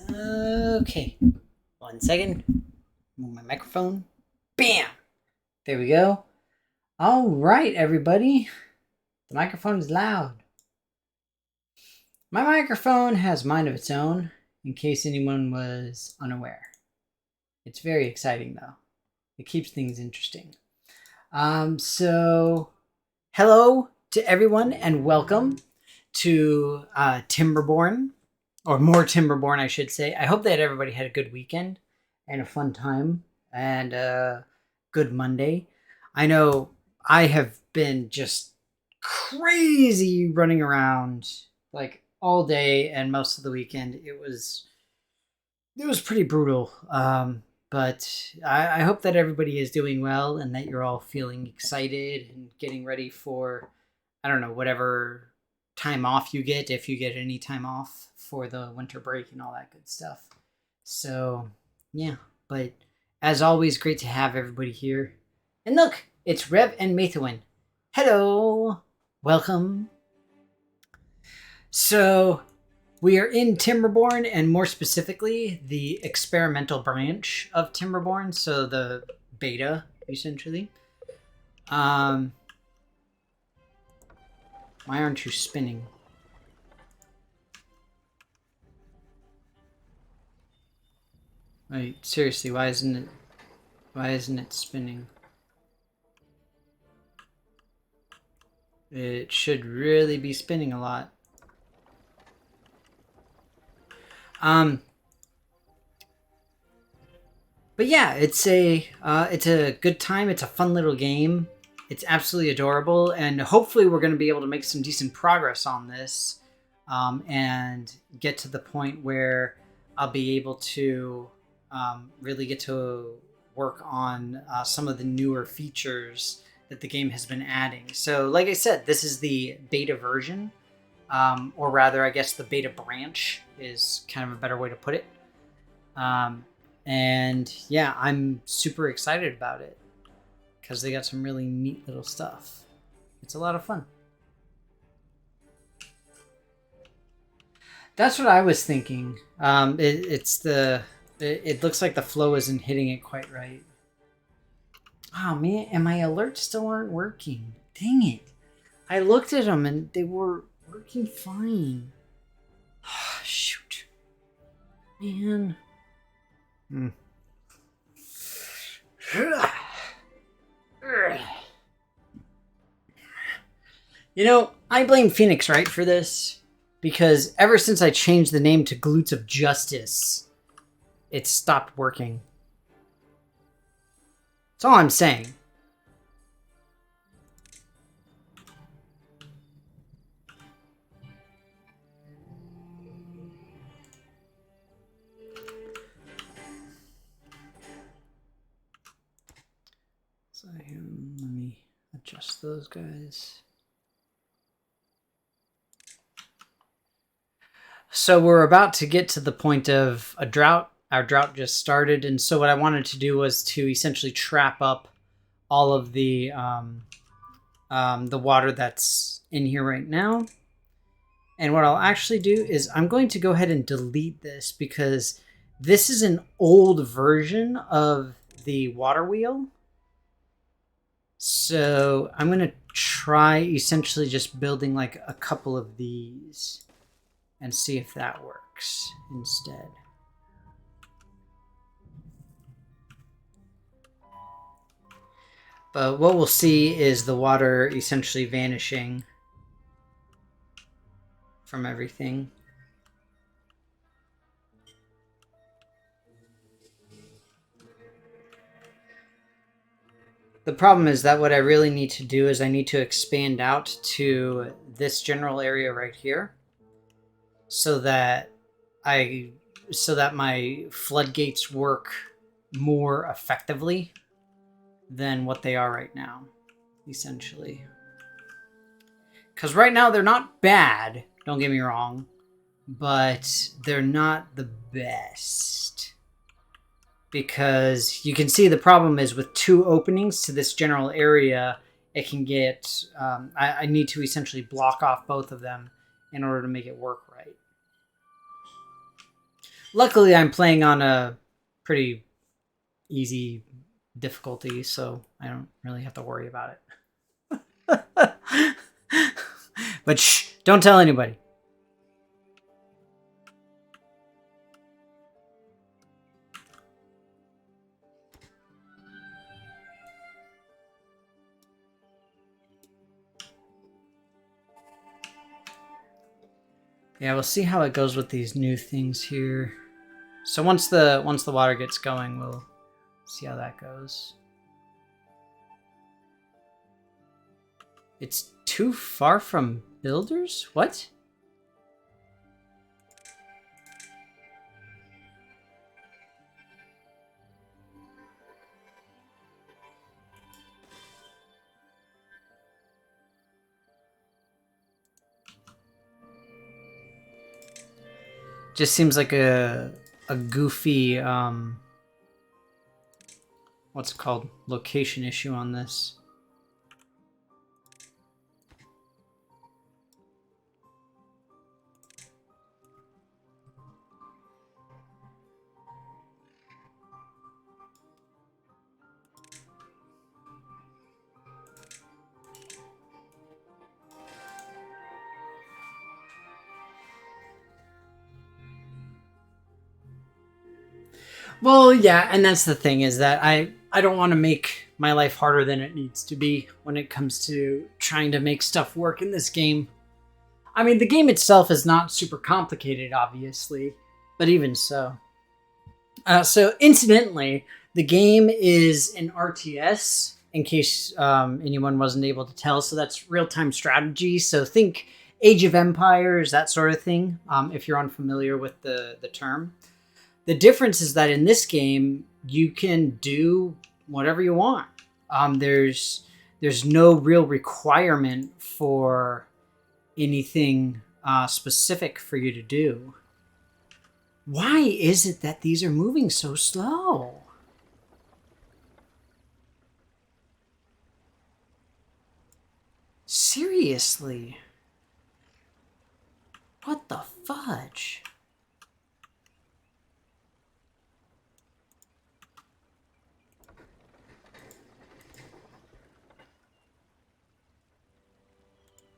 Okay, 1 second. Move my microphone. Bam! There we go. All right, everybody. The microphone is loud. My microphone has mind of its own, in case anyone was unaware. It's very exciting, though. It keeps things interesting. So, hello to everyone, and welcome to Timberborn, or more Timberborn, I should say. I hope that everybody had a good weekend and a fun time and a good Monday. I know I have been just crazy running around like all day and most of the weekend. It was pretty brutal. But I hope that everybody is doing well and that you're all feeling excited and getting ready for, I don't know, whatever time off you get, if you get any time off for the winter break and all that good stuff. So, yeah. But as always, great to have everybody here. And look, it's Rev and Mathewin. Hello. Welcome. So, we are in Timberborn, and more specifically, the experimental branch of Timberborn, so the beta, essentially. Why aren't you spinning? Wait, seriously, why isn't it spinning? It should really be spinning a lot. But yeah, it's a good time. It's a fun little game. It's absolutely adorable, and hopefully we're going to be able to make some decent progress on this, and get to the point where I'll be able to really get to work on some of the newer features that the game has been adding. So, like I said, this is the beta version, or rather, I guess the beta branch is kind of a better way to put it. And yeah, I'm super excited about it because they got some really neat little stuff. It's a lot of fun. That's what I was thinking. It looks like the flow isn't hitting it quite right. Oh man, and my alerts still aren't working. Dang it. I looked at them and they were working fine. Shoot. Man. You know, I blame Phoenix Wright for this, because ever since I changed the name to Glutes of Justice, it stopped working. That's all I'm saying. So let me adjust those guys. So we're about to get to the point of a drought. Our drought just started, and so what I wanted to do was to essentially trap up all of the water that's in here right now. And what I'll actually do is I'm going to go ahead and delete this, because this is an old version of the water wheel. So I'm going to try essentially just building like a couple of these and see if that works instead. But what we'll see is the water essentially vanishing from everything. The problem is that what I really need to do is I need to expand out to this general area right here, so that my floodgates work more effectively than what they are right now, essentially. Because right now they're not bad, don't get me wrong, but they're not the best. Because you can see the problem is with two openings to this general area, it can get... I need to essentially block off both of them in order to make it work right. Luckily, I'm playing on a pretty easy difficulty, so I don't really have to worry about it. But shh, don't tell anybody. Yeah, we'll see how it goes with these new things here. So once the water gets going, we'll see how that goes. It's too far from builders? What? Just seems like a goofy what's it called? Location issue on this. Well, yeah, and that's the thing is that I don't want to make my life harder than it needs to be when it comes to trying to make stuff work in this game. I mean, the game itself is not super complicated, obviously, but even so. So, incidentally, the game is an RTS, in case anyone wasn't able to tell. So, that's real time strategy. So, think Age of Empires, that sort of thing, if you're unfamiliar with the term. The difference is that in this game, you can do whatever you want. There's no real requirement for anything specific for you to do. Why is it that these are moving so slow? Seriously. What the fudge?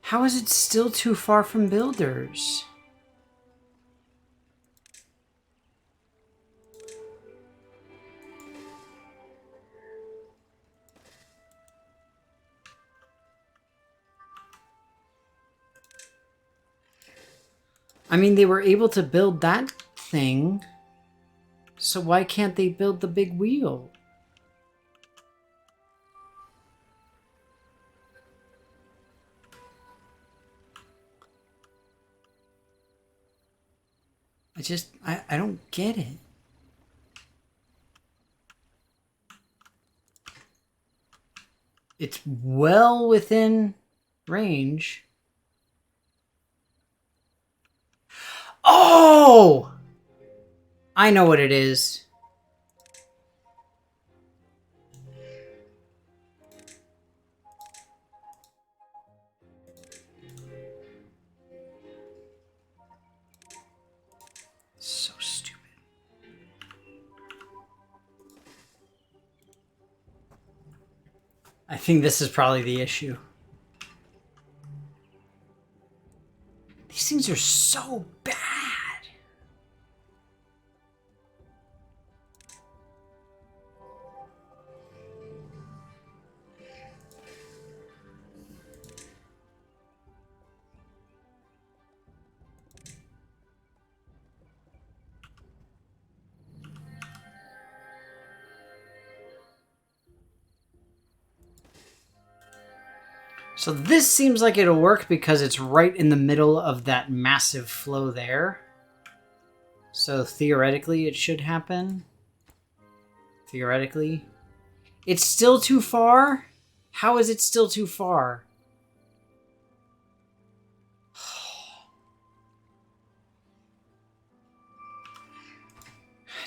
How is it still too far from builders? I mean, they were able to build that thing, so why can't they build the big wheel? I don't get it. It's well within range. Oh! I know what it is. So stupid. I think this is probably the issue. These things are so bad. So this seems like it'll work because it's right in the middle of that massive flow there. So theoretically it should happen. Theoretically. It's still too far? How is it still too far?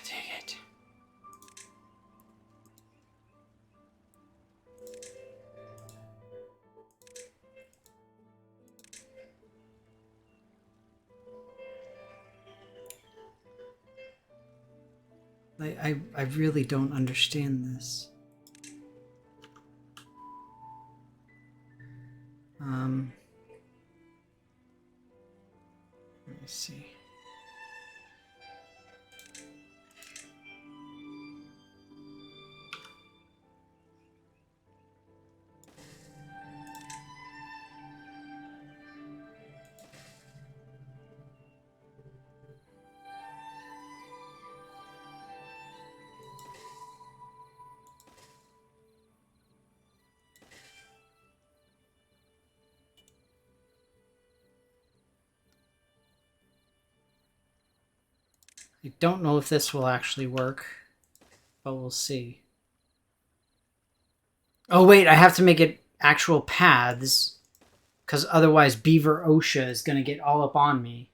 Dang it. I really don't understand this. Let me see. I don't know if this will actually work, but we'll see. Oh wait, I have to make it actual paths, because otherwise Beaver OSHA is going to get all up on me.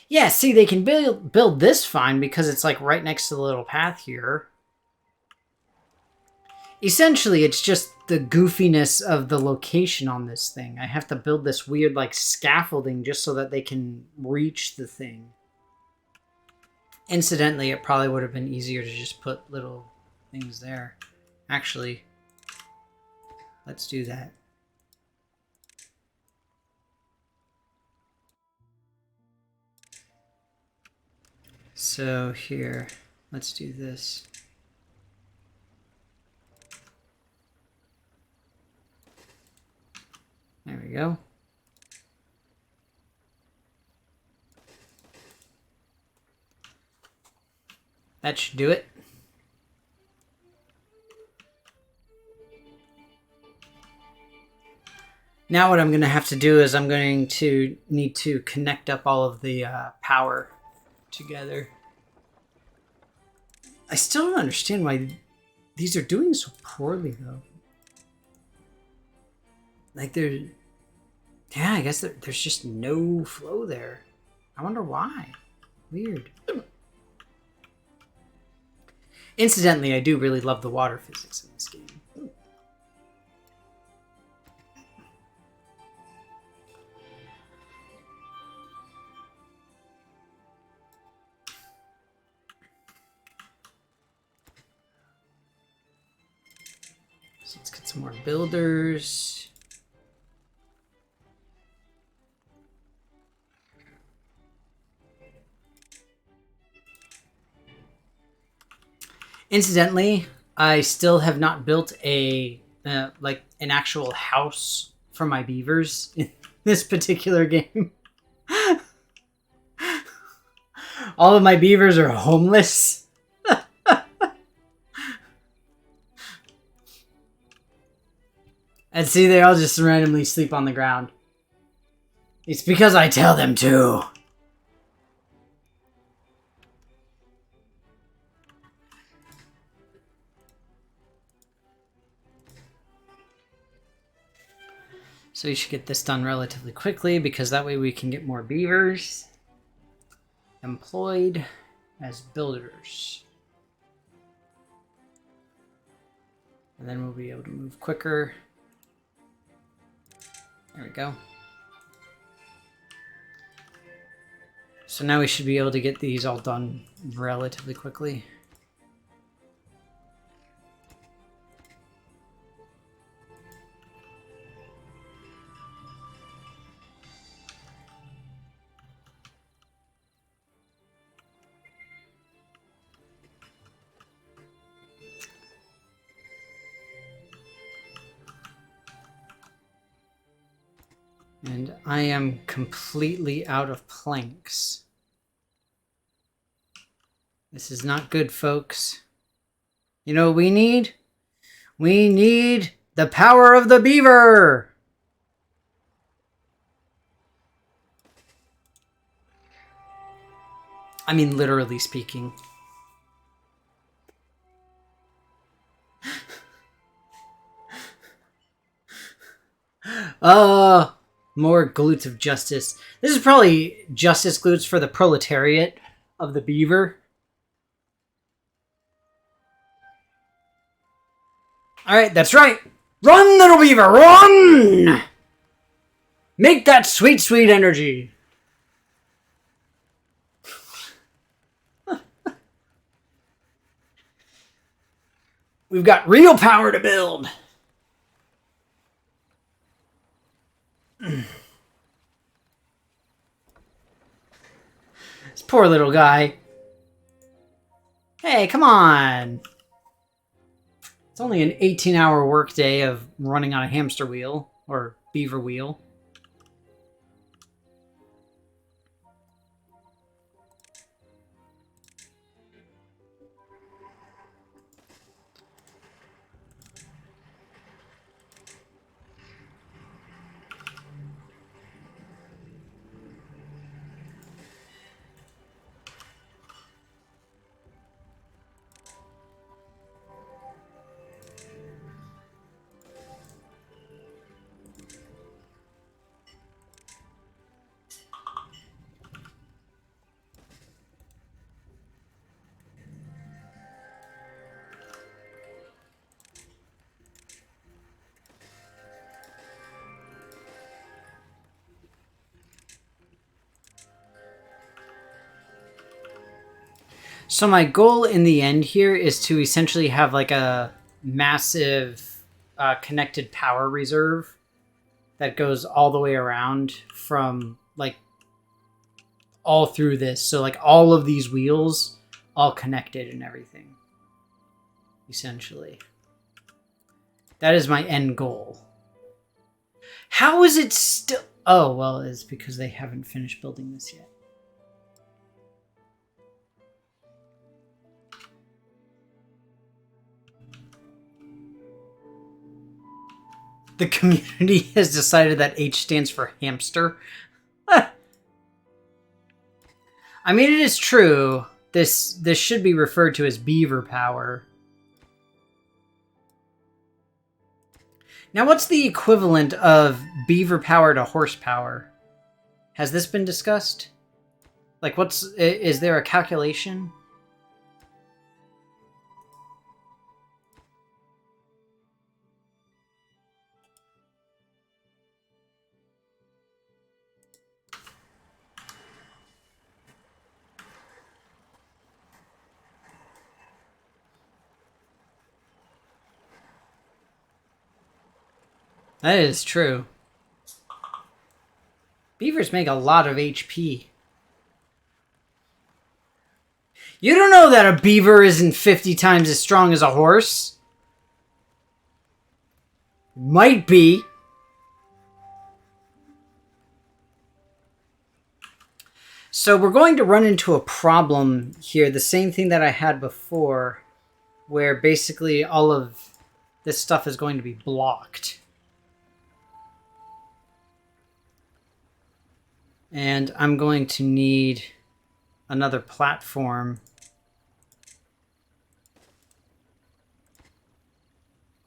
Yeah, see, they can build this fine because it's like right next to the little path here. Essentially, it's just the goofiness of the location on this thing. I have to build this weird like scaffolding just so that they can reach the thing. Incidentally, it probably would have been easier to just put little things there. Actually, let's do that. So here, let's do this. There we go. That should do it. Now what I'm going to have to do is I'm going to need to connect up all of the power together. I still don't understand why these are doing so poorly, though. Like, yeah, I guess there's just no flow there. I wonder why. Weird. Incidentally, I do really love the water physics in this game. So let's get some more builders. Incidentally, I still have not built like an actual house for my beavers in this particular game. All of my beavers are homeless. And see, they all just randomly sleep on the ground. It's because I tell them to. So you should get this done relatively quickly because that way we can get more beavers employed as builders. And then we'll be able to move quicker. There we go. So now we should be able to get these all done relatively quickly. And I am completely out of planks. This is not good, folks. You know what we need? We need the power of the beaver! I mean, literally speaking. More glutes of justice. This is probably justice glutes for the proletariat of the beaver. Alright, that's right. Run, little beaver, run! Make that sweet, sweet energy. We've got real power to build. This poor little guy. Hey, come on. It's only an 18-hour workday of running on a hamster wheel or beaver wheel. So my goal in the end here is to essentially have like a massive connected power reserve that goes all the way around from like all through this. So like all of these wheels all connected and everything. Essentially. That is my end goal. How is it still... Oh, well, it's because they haven't finished building this yet. The community has decided that H stands for hamster. I mean, it is true. This should be referred to as beaver power. Now, what's the equivalent of beaver power to horsepower? Has this been discussed? Like, is there a calculation? That is true. Beavers make a lot of HP. You don't know that a beaver isn't 50 times as strong as a horse? Might be. So we're going to run into a problem here, the same thing that I had before, where basically all of this stuff is going to be blocked. And I'm going to need another platform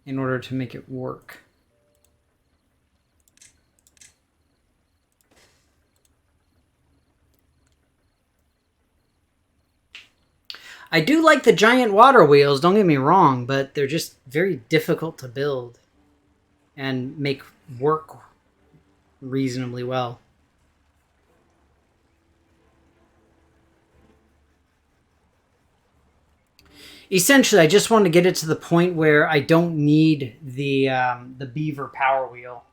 in order to make it work. I do like the giant water wheels, don't get me wrong, but they're just very difficult to build and make work reasonably well. Essentially, I just want to get it to the point where I don't need the beaver power wheel.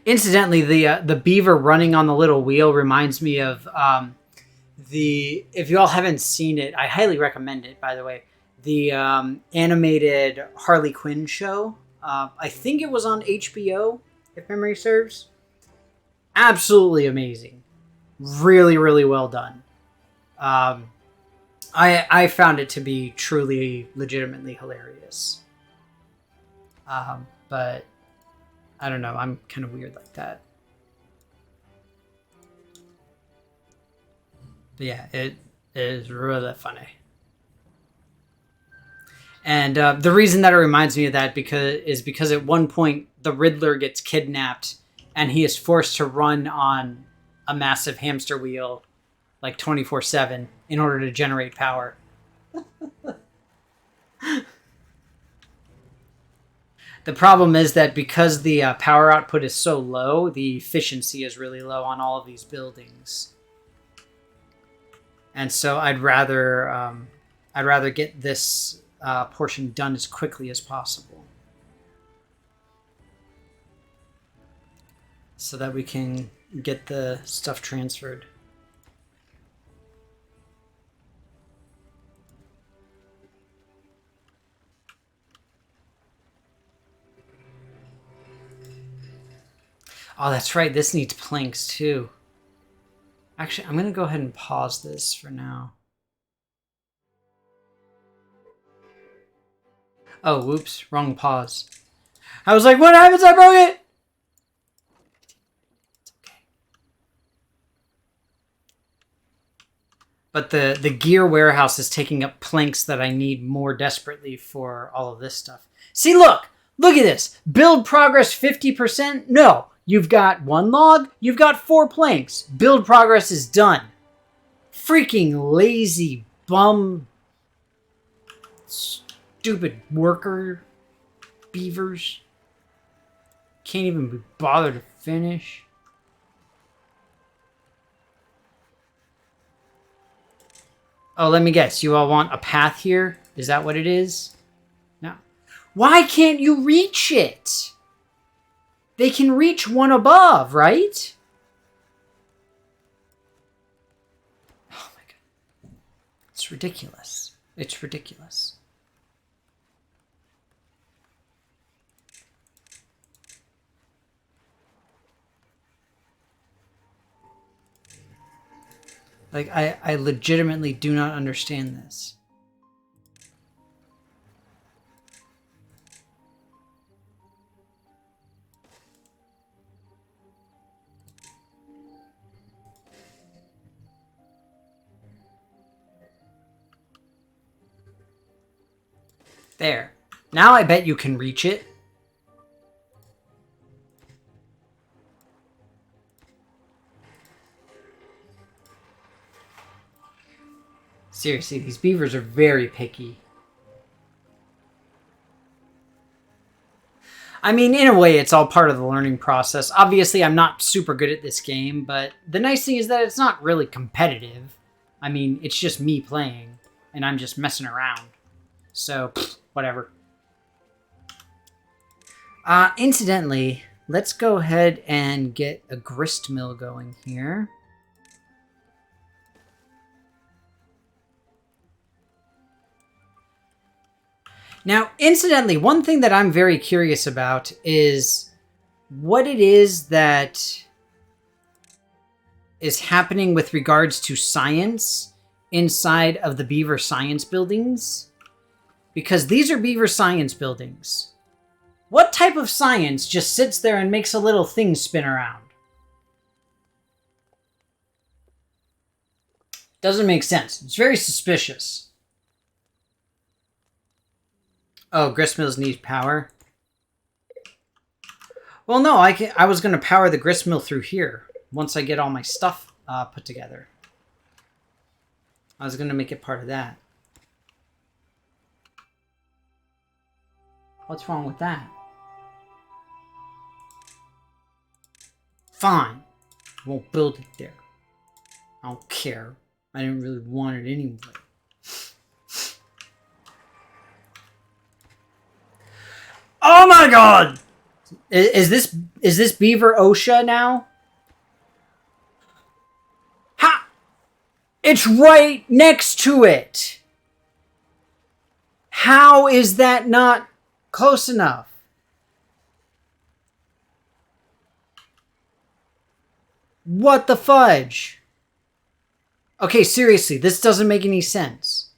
Incidentally, the beaver running on the little wheel reminds me of if you all haven't seen it, I highly recommend it, by the way. The animated Harley Quinn show. I think it was on HBO, if memory serves. Absolutely amazing. Really, really well done. I found it to be truly, legitimately hilarious. But I don't know. I'm kind of weird like that. But yeah, it is really funny. And the reason that it reminds me of that is because at one point the Riddler gets kidnapped and he is forced to run on a massive hamster wheel like 24/7 in order to generate power. The problem is that because the power output is so low, the efficiency is really low on all of these buildings. And so I'd rather get this portion done as quickly as possible, so that we can get the stuff transferred. Oh, that's right. This needs planks too. Actually, I'm going to go ahead and pause this for now. Oh, whoops. Wrong pause. I was like, what happens? I broke it! It's okay. But the gear warehouse is taking up planks that I need more desperately for all of this stuff. See, look! Look at this! Build progress 50%? No. You've got 1 log, you've got 4 planks. Build progress is done. Freaking lazy bum. Stupid worker beavers. Can't even be bothered to finish. Oh, let me guess. You all want a path here? Is that what it is? No. Why can't you reach it? They can reach one above, right? Oh my god. It's ridiculous. It's ridiculous. Like, I legitimately do not understand this. There. Now I bet you can reach it. Seriously, these beavers are very picky. I mean, in a way, it's all part of the learning process. Obviously, I'm not super good at this game, but the nice thing is that it's not really competitive. I mean, it's just me playing, and I'm just messing around. So, whatever. Incidentally, let's go ahead and get a grist mill going here. Now, incidentally, one thing that I'm very curious about is what it is that is happening with regards to science inside of the beaver science buildings. Because these are beaver science buildings. What type of science just sits there and makes a little thing spin around? Doesn't make sense. It's very suspicious. Oh, gristmills need power. Well, no, I was going to power the gristmill through here once I get all my stuff put together. I was going to make it part of that. What's wrong with that? Fine. I won't build it there. I don't care. I didn't really want it anyway. Oh my god! Is this beaver OSHA now? Ha! It's right next to it! How is that not close enough? What the fudge? Okay, seriously, this doesn't make any sense.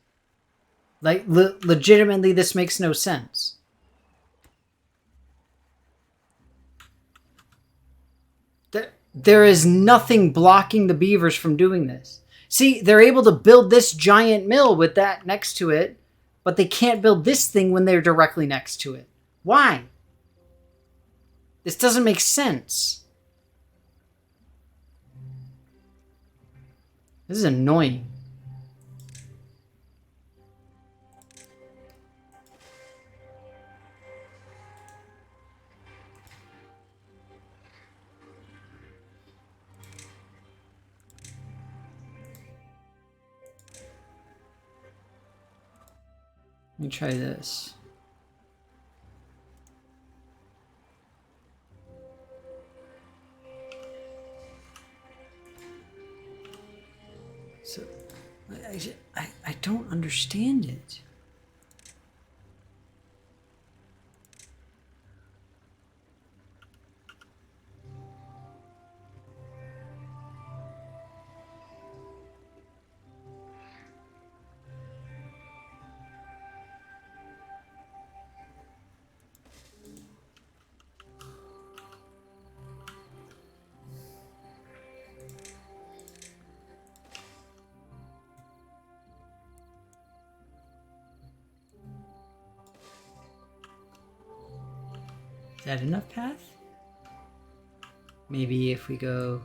Like, legitimately, this makes no sense. There is nothing blocking the beavers from doing this. See, they're able to build this giant mill with that next to it, but they can't build this thing when they're directly next to it. Why? This doesn't make sense. This is annoying. me try this. So, I don't understand it. Is that enough path? Maybe if we go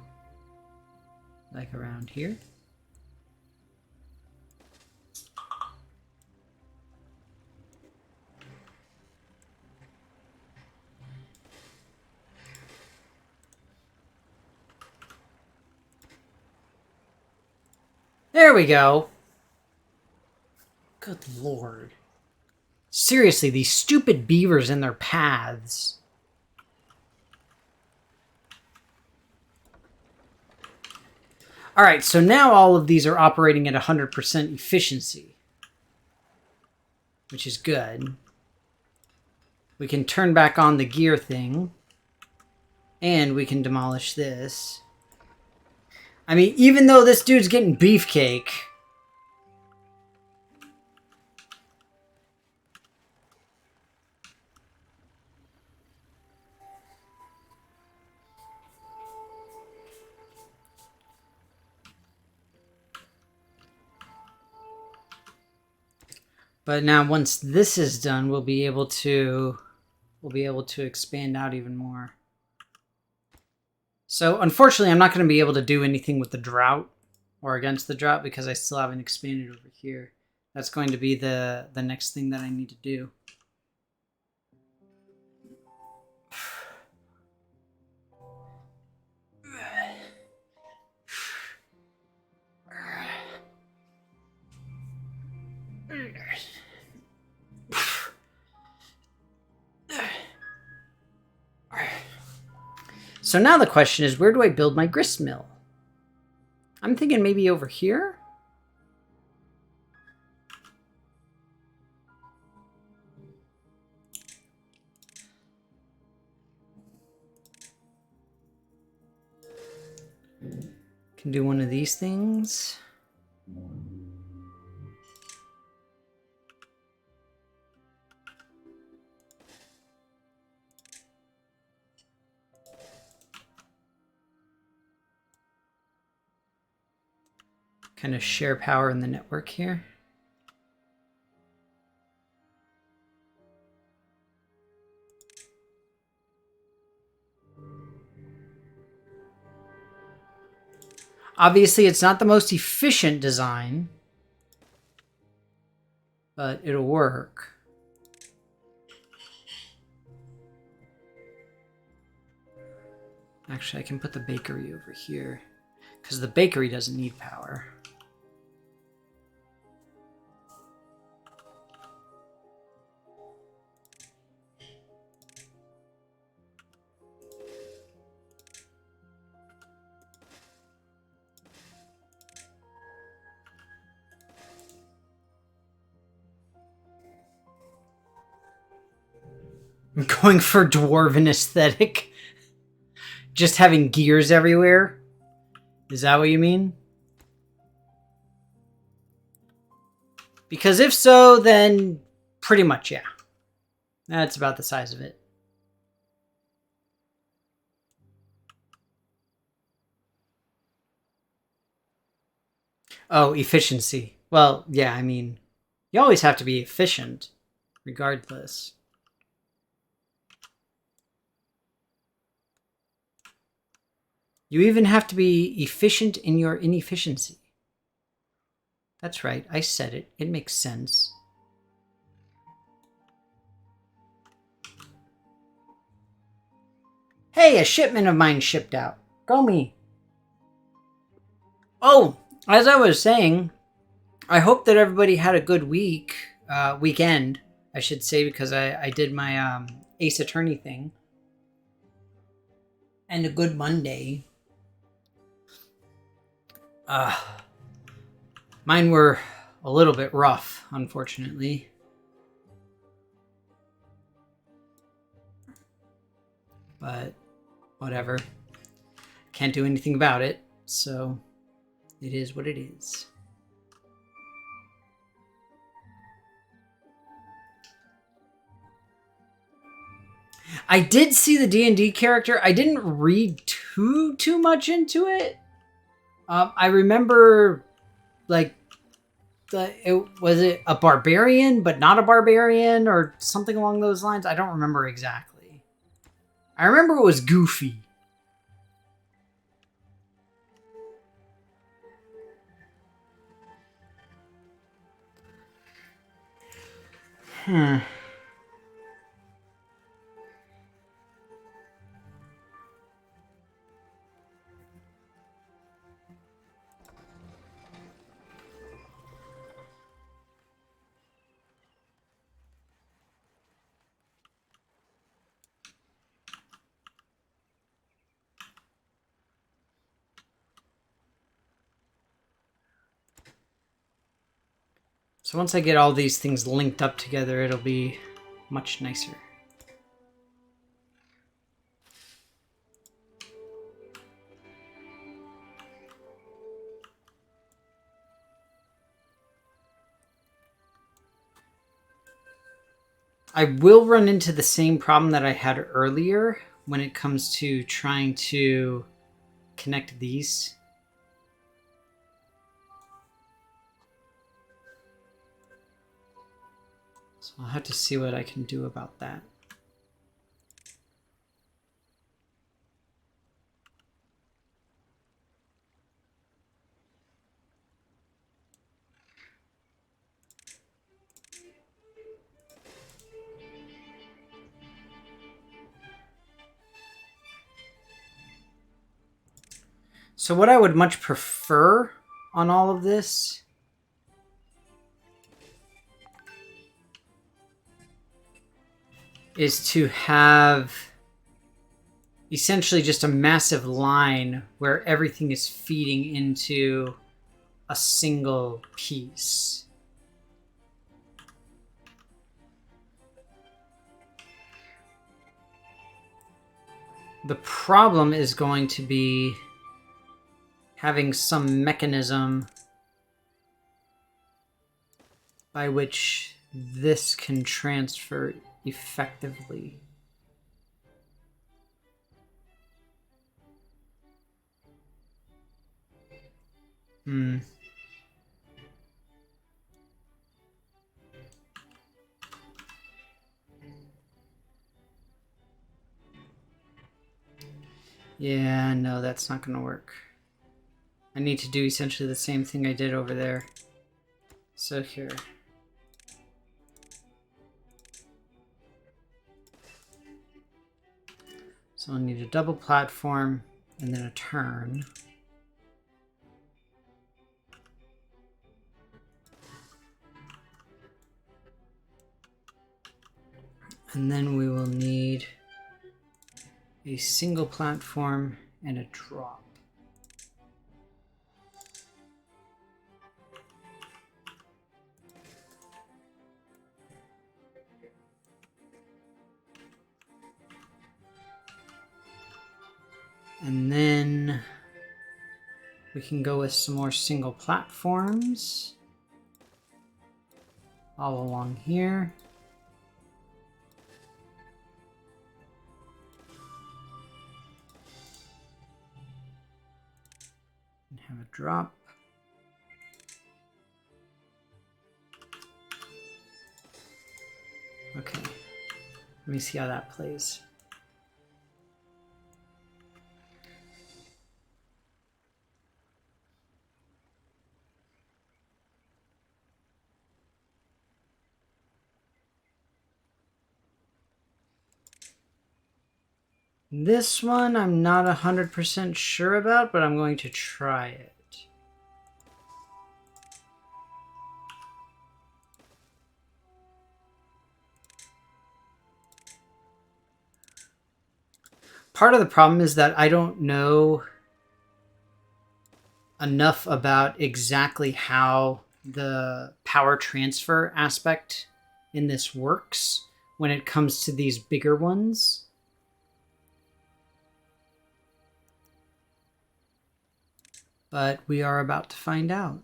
like around here. There we go. Good lord. Seriously, these stupid beavers and their paths. Alright, so now all of these are operating at 100% efficiency. Which is good. We can turn back on the gear thing. And we can demolish this. I mean, even though this dude's getting beefcake... But now once this is done, we'll be able to expand out even more. So unfortunately, I'm not going to be able to do anything with the drought or against the drought because I still haven't expanded over here. That's going to be the next thing that I need to do. So now the question is, where do I build my grist mill? I'm thinking maybe over here? Can do one of these things. Kind of share power in the network here. Obviously, it's not the most efficient design, but it'll work. Actually, I can put the bakery over here, because the bakery doesn't need power. I'm going for dwarven aesthetic. Just having gears everywhere? Is that what you mean? Because if so, then pretty much, yeah. That's about the size of it. Oh, efficiency. Well, yeah, I mean, you always have to be efficient, regardless. You even have to be efficient in your inefficiency. That's right, I said it. It makes sense. Hey, a shipment of mine shipped out. Go me. Oh, as I was saying, I hope that everybody had a good week. weekend, I should say, because I did my Ace Attorney thing. And a good Monday. Mine were a little bit rough, unfortunately. But whatever. Can't do anything about it, so it is what it is. I did see the D&D character. I didn't read too much into it. I remember, like, was it a barbarian, but not a barbarian, or something along those lines? I don't remember exactly. I remember it was goofy. So once I get all these things linked up together, it'll be much nicer. I will run into the same problem that I had earlier when it comes to trying to connect these. So I'll have to see what I can do about that. So what I would much prefer on all of this is to have essentially just a massive line where everything is feeding into a single piece. The problem is going to be having some mechanism by which this can transfer effectively. Yeah, no, that's not going to work. I need to do essentially the same thing I did over there. So here. So I'll need a double platform and then a turn. And then we will need a single platform and a drop. And then we can go with some more single platforms all along here. And have a drop. Okay, let me see how that plays. This one I'm not 100% sure about, but I'm going to try it. Part of the problem is that I don't know enough about exactly how the power transfer aspect in this works when it comes to these bigger ones. But we are about to find out.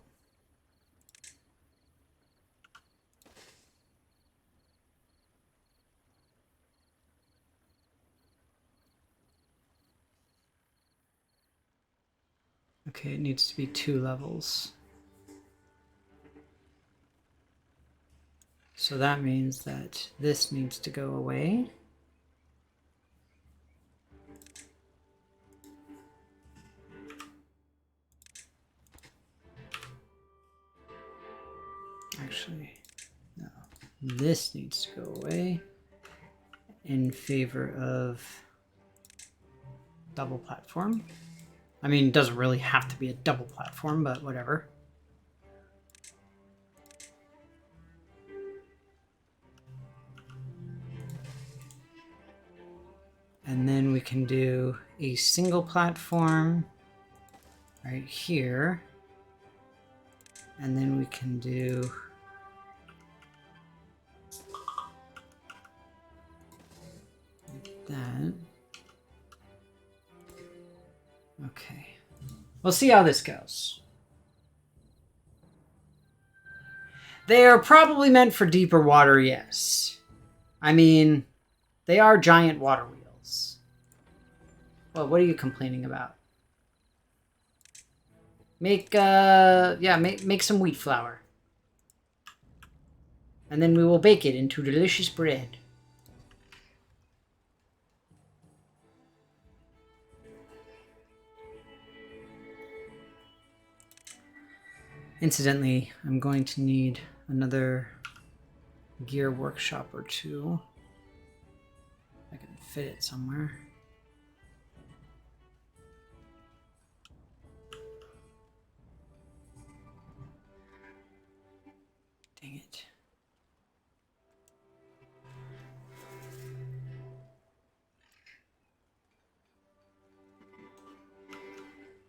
Okay, it needs to be 2 levels. So that means that this needs to go away. Actually, no. This needs to go away in favor of double platform. I mean, it doesn't really have to be a double platform, but whatever. And then we can do a single platform right here. And then we can do that. Okay. We'll see how this goes. They are probably meant for deeper water, yes. I mean, they are giant water wheels. Well, what are you complaining about? Make some wheat flour. And then we will bake it into delicious bread. Incidentally, I'm going to need another gear workshop or 2. I can fit it somewhere. Dang it.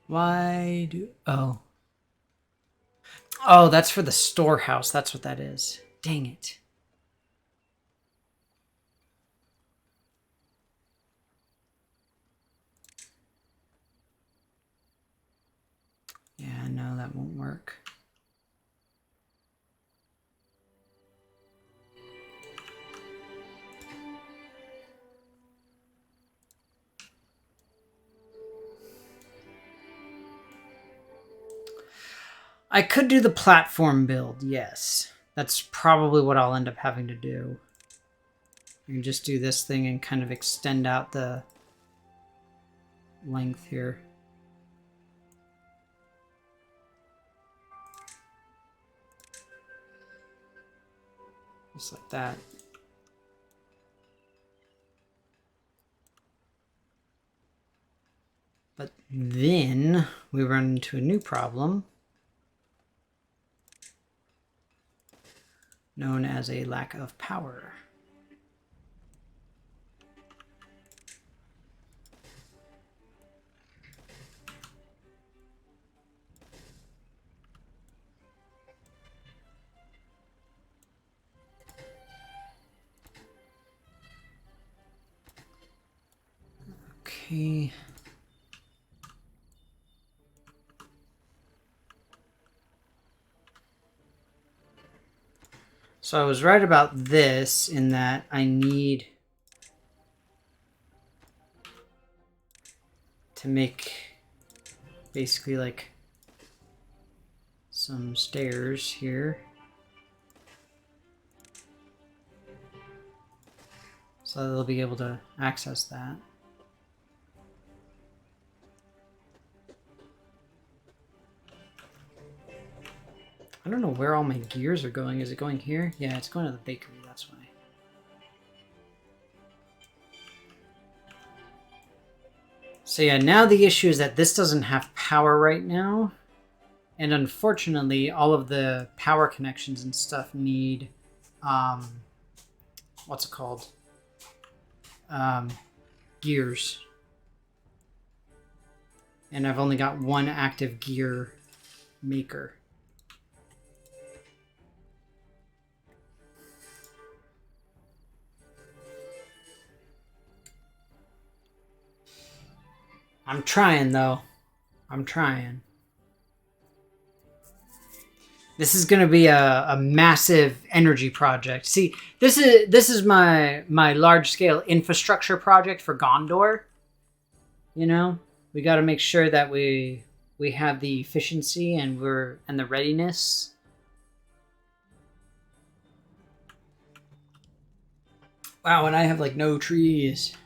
Why do... Oh, that's for the storehouse. That's what that is. Dang it. Yeah, no, that won't work. I could do the platform build, yes. That's probably what I'll end up having to do. You can just do this thing and kind of extend out the length here. Just like that. But then we run into a new problem known as a lack of power. Okay. So I was right about this in that I need to make basically like some stairs here. So they'll be able to access that. I don't know where all my gears are going. Is it going here? Yeah, it's going to the bakery, that's why. So yeah, now the issue is that this doesn't have power right now. And unfortunately, all of the power connections and stuff need, what's it called? Gears. And I've only got one active gear maker. I'm trying, though. I'm trying. This is going to be a massive energy project. See, this is my large scale infrastructure project for Gondor. You know, we got to make sure that we have the efficiency and the readiness. Wow, and I have like no trees.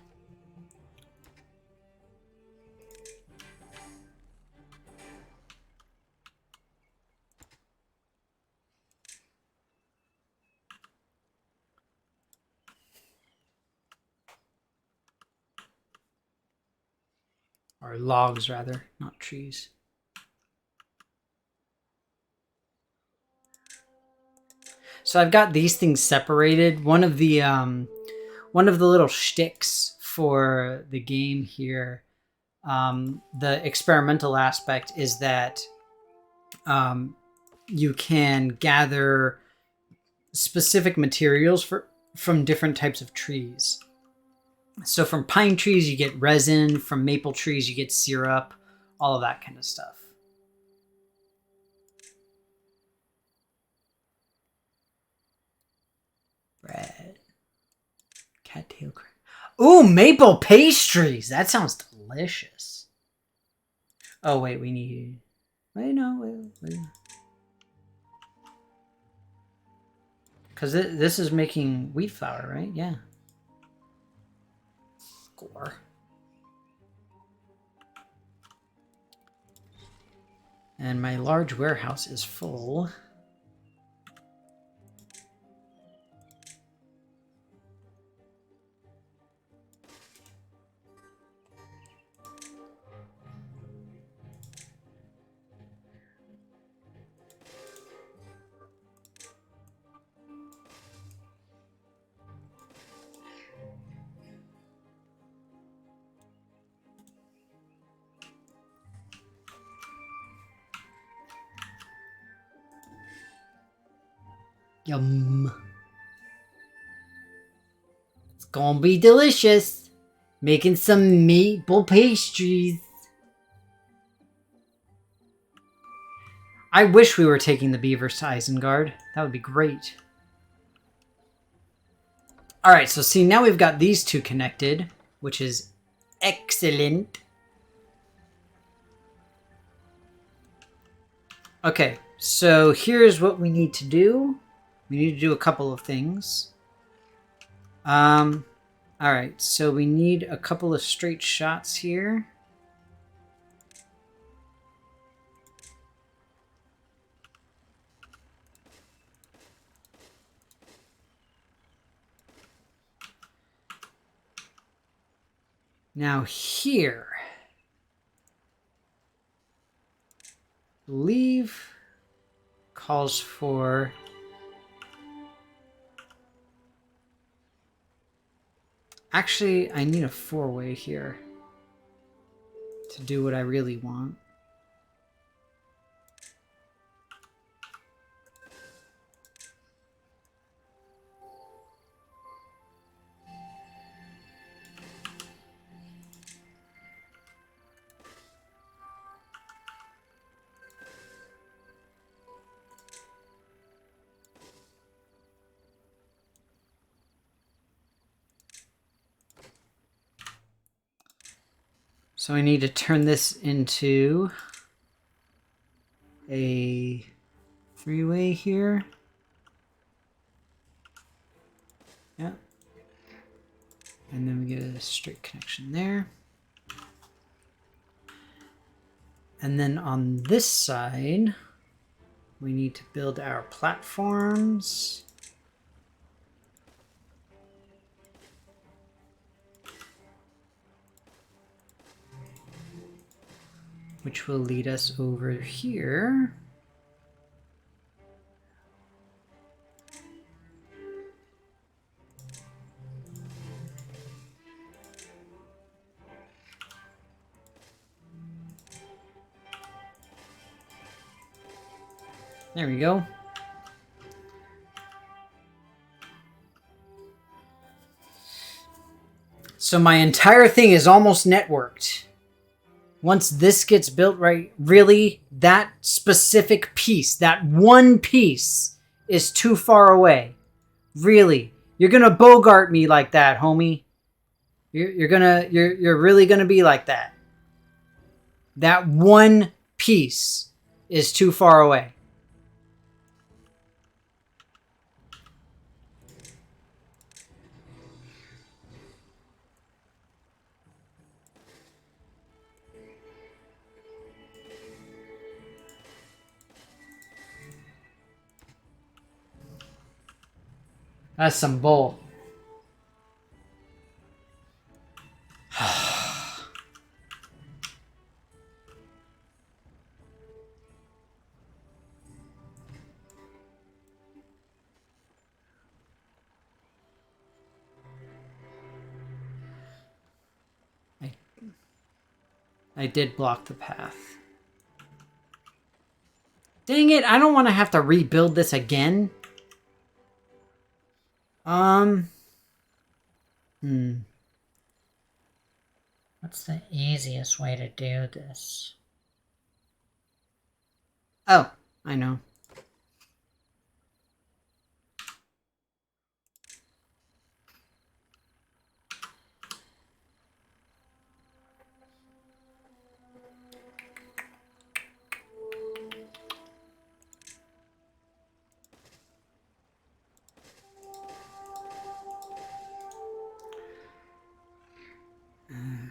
Or logs, rather, not trees. So I've got these things separated. One of the little shticks for the game here, the experimental aspect, is that you can gather specific materials from different types of trees. So from pine trees, you get resin. From maple trees, you get syrup. All of that kind of stuff. Bread. Cattail cream. Ooh, maple pastries. That sounds delicious. Oh, wait, we need... Wait, no, wait. Because this is making wheat flour, right? Yeah. Score. And my large warehouse is full. Yum. It's gonna be delicious. Making some maple pastries. I wish we were taking the beavers to Isengard. That would be great. Alright, so see, now we've got these two connected, which is excellent. Okay, so here's what we need to do. We need to do a couple of things. Alright, so we need a couple of straight shots here. Now here, I believe calls for actually I need a four-way here to do what I really want. So I need to turn this into a three-way here. Yeah. And then we get a straight connection there. And then on this side, we need to build our platforms. Which will lead us over here. There we go. So my entire thing is almost networked. Once this gets built right, really, that specific piece, that one piece, is too far away. Really. You're gonna Bogart me like that, homie. You're really gonna be like that. That one piece is too far away. That's some bull. I did block the path. Dang it, I don't want to have to rebuild this again. What's the easiest way to do this? Oh, I know.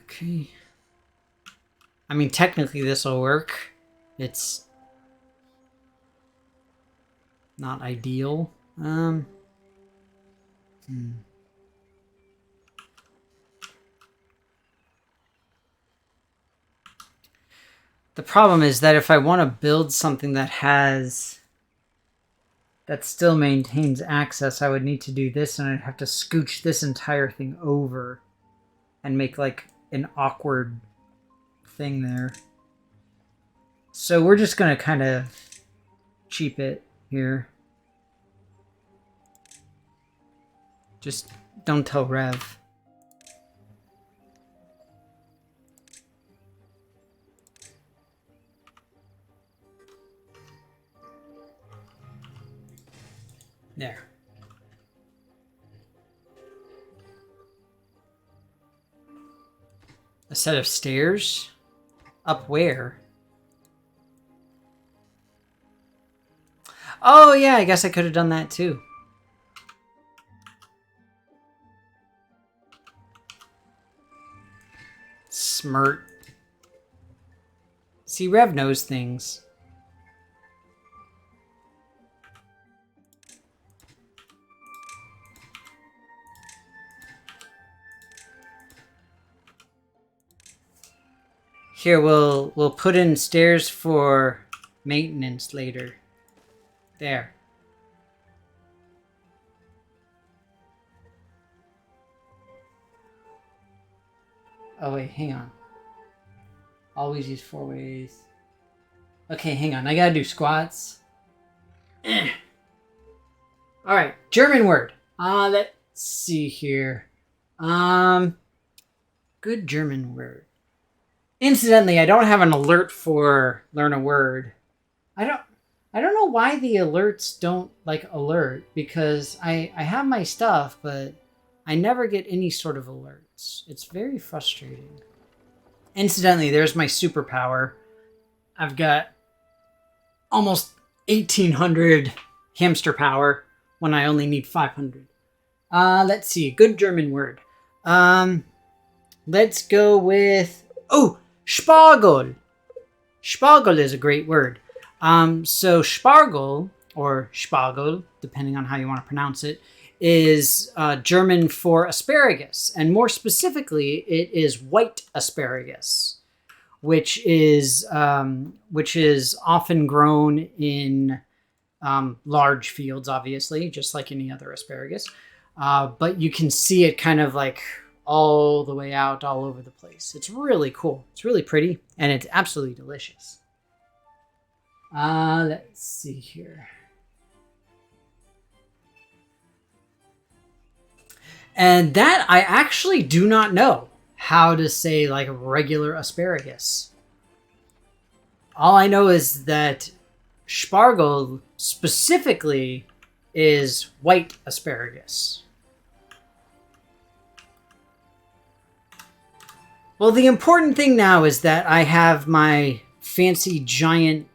Okay. I mean, technically this will work. It's not ideal. The problem is that if I want to build something that still maintains access, I would need to do this, and I'd have to scooch this entire thing over and make like an awkward thing there. So we're just gonna kind of cheap it here. Just don't tell Rev. There. A set of stairs? Up where? Oh yeah, I guess I could have done that too. Smirt. See, Rev knows things. Here, we'll put in stairs for maintenance later. There. Oh wait, hang on. Always use 4 ways. Okay, hang on. I gotta do squats. Alright, German word. Let's see here. Good German word. Incidentally, I don't have an alert for learn a word. I don't know why the alerts don't like alert, because I have my stuff, but I never get any sort of alerts. It's very frustrating. Incidentally, there's my superpower. I've got almost 1800 hamster power when I only need 500. Let's see. Good German word. Let's go with... Oh! Spargel. Spargel is a great word. So Spargel, or Spargel, depending on how you want to pronounce it, is German for asparagus. And more specifically, it is white asparagus, which is often grown in large fields, obviously, just like any other asparagus. But you can see it kind of like all the way out all over the place. It's really cool. It's really pretty, and it's absolutely delicious. Let's see here. And that I actually do not know how to say like regular asparagus. All I know is that Spargel specifically is white asparagus. Well, the important thing now is that I have my fancy giant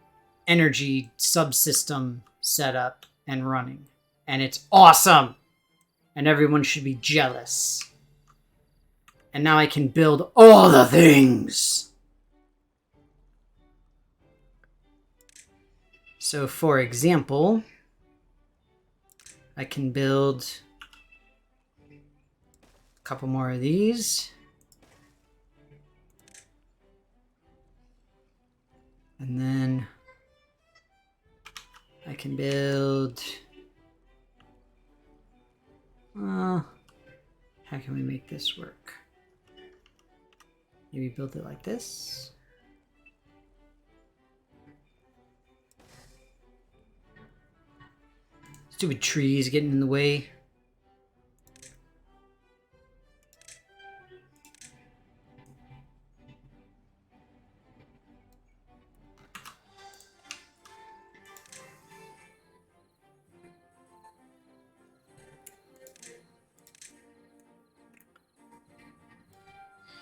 energy subsystem set up and running. And it's awesome! And everyone should be jealous. And now I can build all the things! So, for example, I can build a couple more of these. And then I can build... how can we make this work? Maybe build it like this. Stupid trees getting in the way.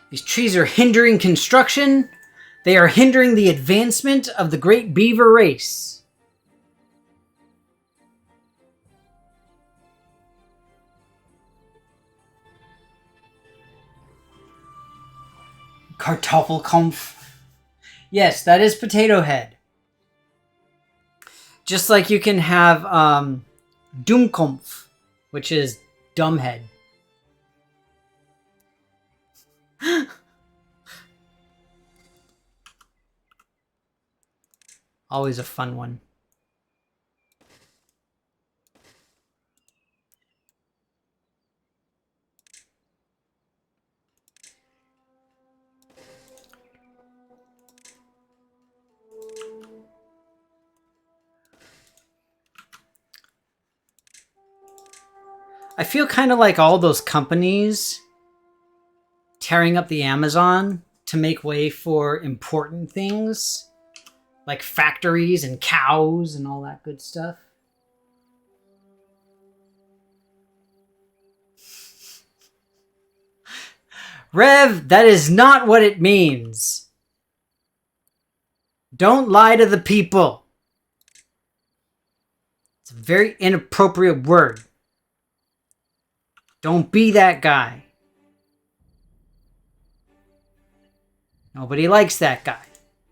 These trees are hindering construction. They are hindering the advancement of the great beaver race. Kartoffelkampf. Yes, that is potato head. Just like you can have Dummkopf, which is dumb head. Always a fun one. I feel kind of like all those companies tearing up the Amazon to make way for important things like factories and cows and all that good stuff. Rev, that is not what it means. Don't lie to the people. It's a very inappropriate word. Don't be that guy. Nobody likes that guy.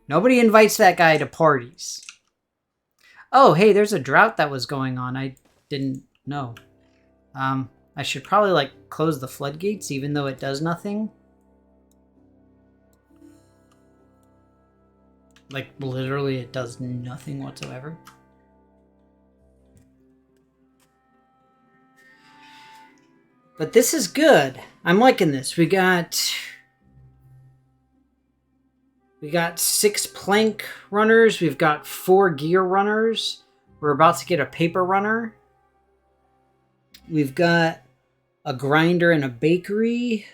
Nobody invites that guy to parties. Oh, hey, there's a drought that was going on. I didn't know. I should probably, like, close the floodgates, even though it does nothing. Like, literally, it does nothing whatsoever. But this is good. I'm liking this. We got 6 plank runners. We've got 4 gear runners. We're about to get a paper runner. We've got a grinder and a bakery.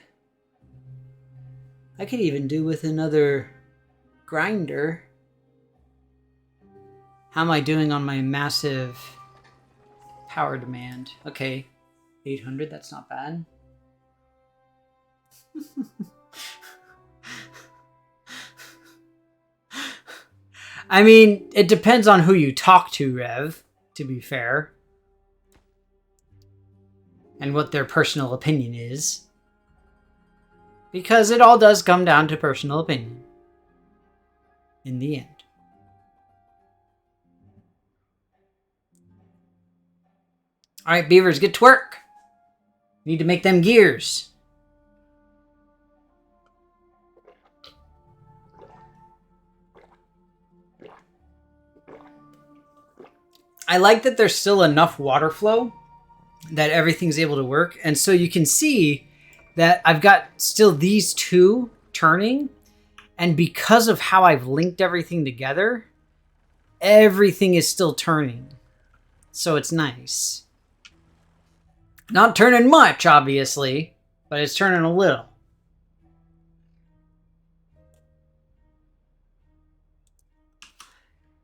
I could even do with another grinder. How am I doing on my massive power demand? Okay, 800, that's not bad. I mean, it depends on who you talk to, Rev, to be fair. And what their personal opinion is. Because it all does come down to personal opinion. In the end. Alright, beavers, get to work. Need to make them gears. I like that there's still enough water flow that everything's able to work. And so you can see that I've got still these 2 turning. And because of how I've linked everything together, everything is still turning. So it's nice. Not turning much, obviously, but it's turning a little.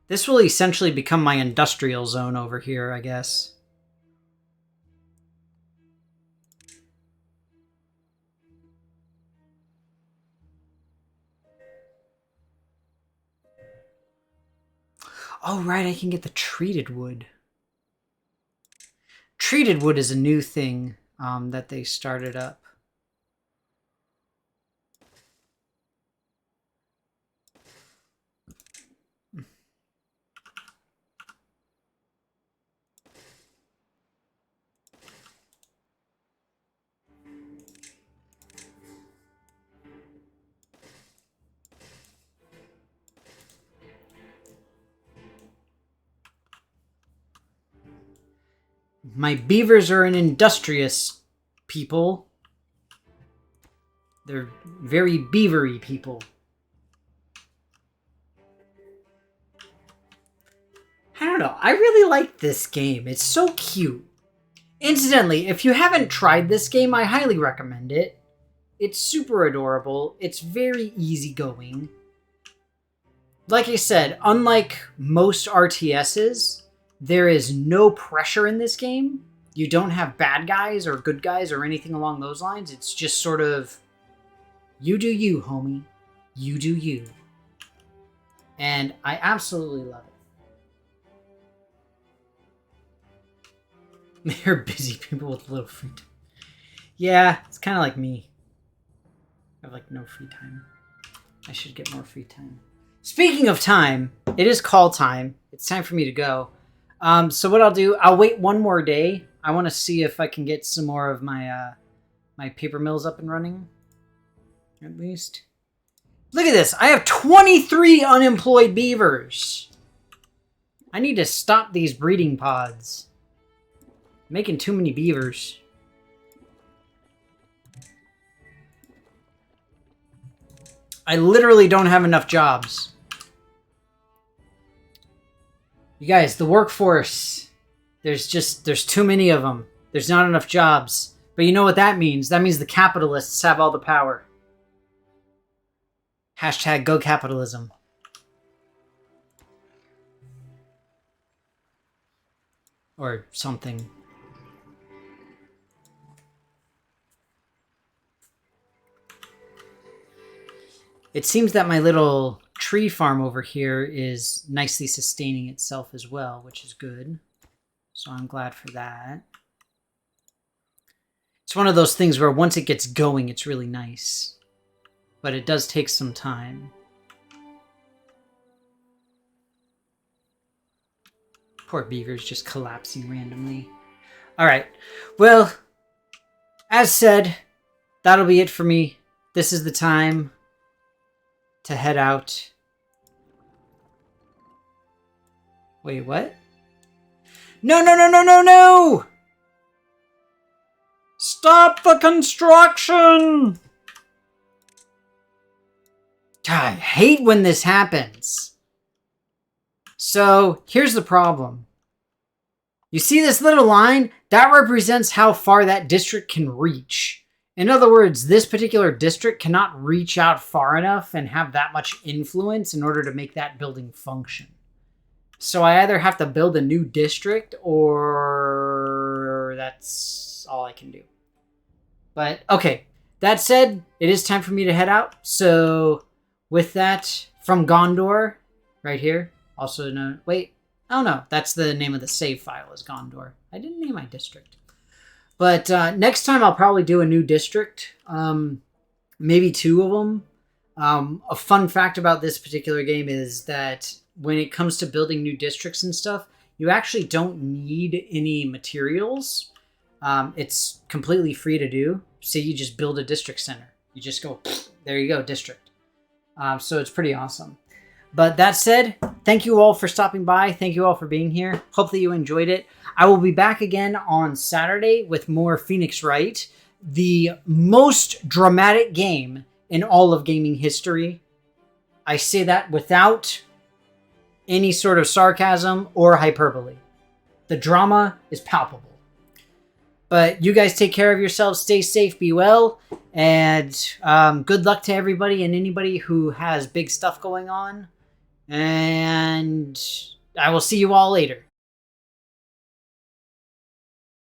This will essentially become my industrial zone over here, I guess. Oh, right, I can get the treated wood. Treated wood is a new thing that they started up. My beavers are an industrious people. They're very beavery people. I don't know. I really like this game. It's so cute. Incidentally, if you haven't tried this game, I highly recommend it. It's super adorable. It's very easygoing. Like I said, unlike most RTSs, there is no pressure in this game. You don't have bad guys or good guys or anything along those lines. It's just sort of, you do you, homie. You do you. And I absolutely love it. They're busy people with little free time. Yeah, it's kind of like me. I have like no free time. I should get more free time. Speaking of time, it is call time. It's time for me to go. So what I'll do, I'll wait one more day. I want to see if I can get some more of my my paper mills up and running. At least. Look at this. I have 23 unemployed beavers. I need to stop these breeding pods. I'm making too many beavers. I literally don't have enough jobs. You guys, the workforce, there's too many of them. There's not enough jobs. But you know what that means? That means the capitalists have all the power. Hashtag go capitalism. Or something. It seems that my little tree farm over here is nicely sustaining itself as well, which is good. So I'm glad for that. It's one of those things where once it gets going, it's really nice. But it does take some time. Poor beaver's just collapsing randomly. Alright, well, as said, that'll be it for me. This is the time to head out. Wait, what? No, no, no, no, no, no! Stop the construction! God, I hate when this happens. So, here's the problem. You see this little line? That represents how far that district can reach. In other words, this particular district cannot reach out far enough and have that much influence in order to make that building function. So I either have to build a new district or that's all I can do. But, okay. That said, it is time for me to head out. So, with that, from Gondor, right here, also known... Wait. Oh, no. That's the name of the save file is Gondor. I didn't name my district. But next time I'll probably do a new district. Maybe 2 of them. A fun fact about this particular game is that when it comes to building new districts and stuff, you actually don't need any materials. It's completely free to do. So you just build a district center. You just go, there you go, district. So it's pretty awesome. But that said, thank you all for stopping by. Thank you all for being here. Hopefully you enjoyed it. I will be back again on Saturday with more Phoenix Wright, the most dramatic game in all of gaming history. I say that without any sort of sarcasm or hyperbole. The drama is palpable. But you guys take care of yourselves, stay safe, be well, and good luck to everybody and anybody who has big stuff going on. And I will see you all later.